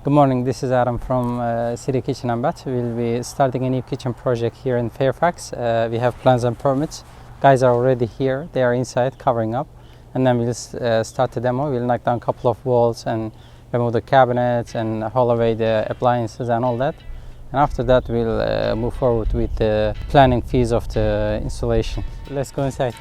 Good morning, this is Adam from City Kitchen and Bath. We'll be starting a new kitchen project here in Fairfax. We have plans and permits. Guys are already here, they are inside covering up. And then we'll start the demo. We'll knock down a couple of walls and remove the cabinets and haul away the appliances and all that. And after that we'll move forward with the planning phase of the installation. Let's go inside.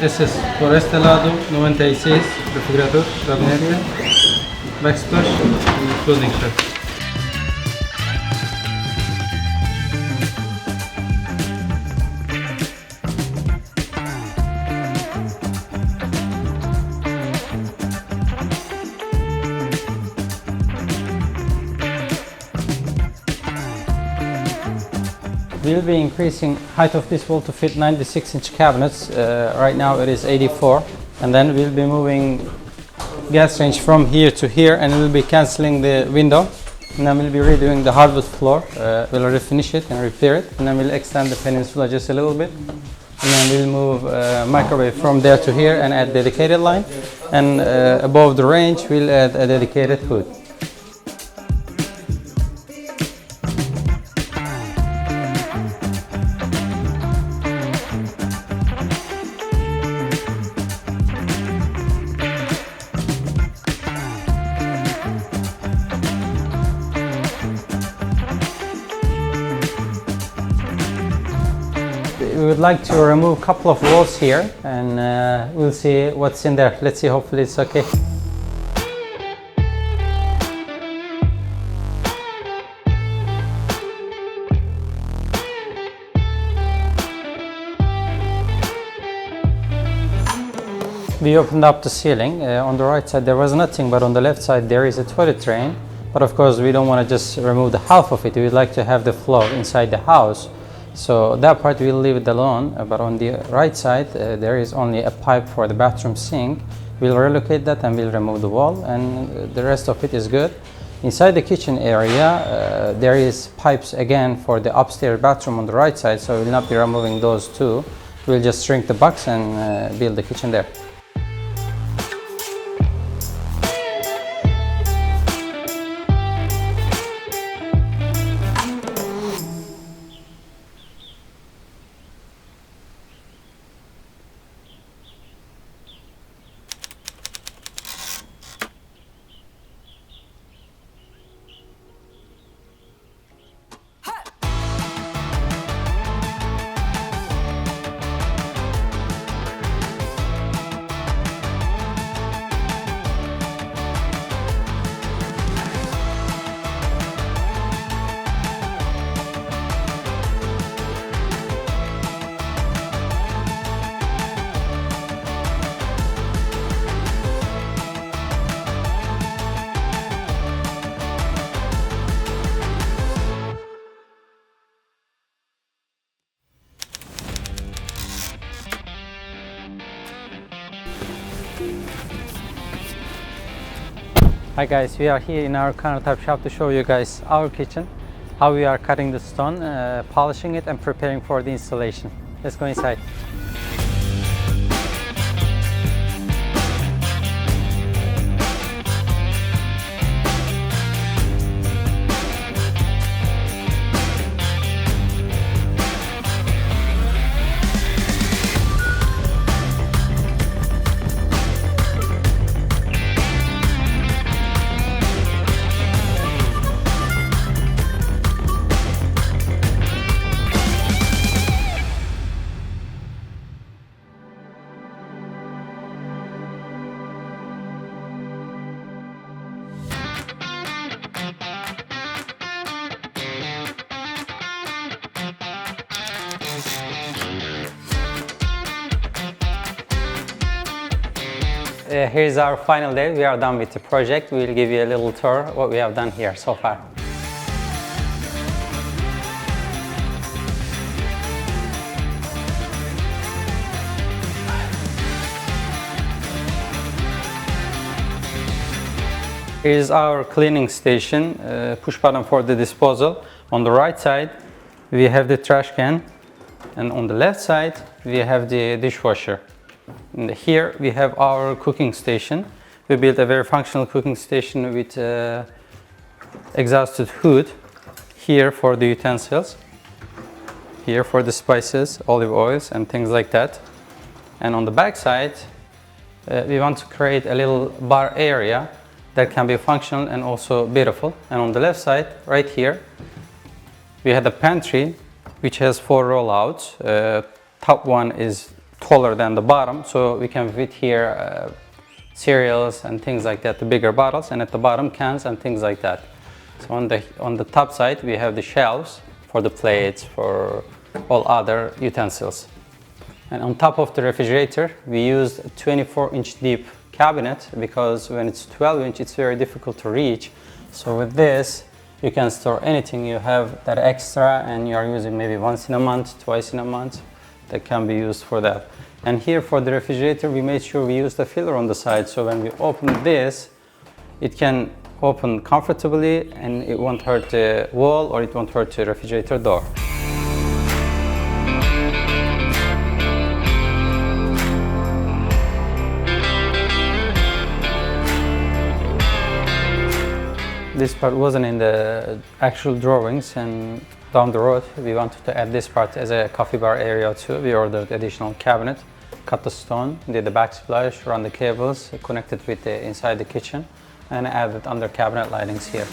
Ese es por este lado 96, refrigerador, gabinete, backsplash y clothing shelf. We'll be increasing height of this wall to fit 96-inch cabinets. Right now it is 84, and then we'll be moving gas range from here to here, and we'll be cancelling the window, and then we'll be redoing the hardwood floor. We'll refinish it and repair it, and then we'll extend the peninsula just a little bit, and then we'll move microwave from there to here and add dedicated line, and above the range we'll add a dedicated hood. We would like to remove a couple of walls here, and we'll see what's in there. Let's see, hopefully it's okay. We opened up the ceiling. On the right side there was nothing, but on the left side there is a toilet drain. But of course we don't want to just remove the half of it. We'd like to have the flow inside the house. So that part we'll leave it alone, but on the right side there is only a pipe for the bathroom sink. We'll relocate that and we'll remove the wall, and the rest of it is good. Inside the kitchen area there is pipes again for the upstairs bathroom on the right side, so we'll not be removing those too. We'll just shrink the box and build the kitchen there. Hi guys, we are here in our countertop shop to show you guys our kitchen, how we are cutting the stone, polishing it and preparing for the installation. Let's go inside. Here's our final day. We are done with the project. We'll give you a little tour of what we have done here so far. Here's our cleaning station, push button for the disposal. On the right side, we have the trash can, and on the left side, we have the dishwasher. And here we have our cooking station. We built a very functional cooking station with exhausted hood. Here for the utensils, here for the spices, olive oils and things like that. And on the back side, we want to create a little bar area that can be functional and also beautiful. And on the left side, right here, we had a pantry which has 4 rollouts. Top one is taller than the bottom, so we can fit here cereals and things like that, the bigger bottles, and at the bottom cans and things like that. So on the top side we have the shelves for the plates, for all other utensils. And on top of the refrigerator we used a 24-inch deep cabinet, because when it's 12-inch it's very difficult to reach. So with this you can store anything you have that extra and you are using maybe once in a month, twice in a month, that can be used for that. And here for the refrigerator we made sure we used a filler on the side, so when we open this it can open comfortably and it won't hurt the wall or it won't hurt the refrigerator door. This part wasn't in the actual drawings, and down the road we wanted to add this part as a coffee bar area too. We ordered additional cabinet, cut the stone, did the backsplash, run the cables, connected with the inside the kitchen, and added under cabinet lightings here.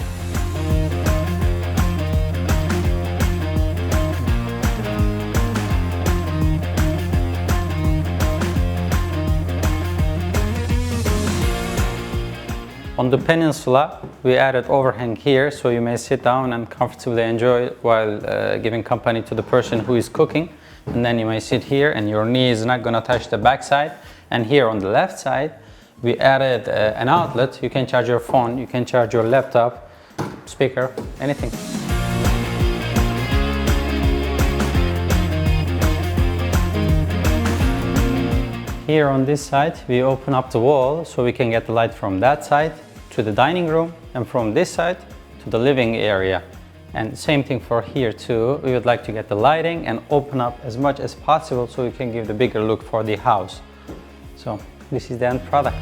On the peninsula, we added overhang here, so you may sit down and comfortably enjoy while giving company to the person who is cooking. And then you may sit here and your knee is not gonna touch the backside. And here on the left side, we added an outlet. You can charge your phone, you can charge your laptop, speaker, anything. Here on this side, we open up the wall so we can get the light from that side to the dining room, and from this side to the living area. And same thing for here too. We would like to get the lighting and open up as much as possible so we can give the bigger look for the house. So this is the end product.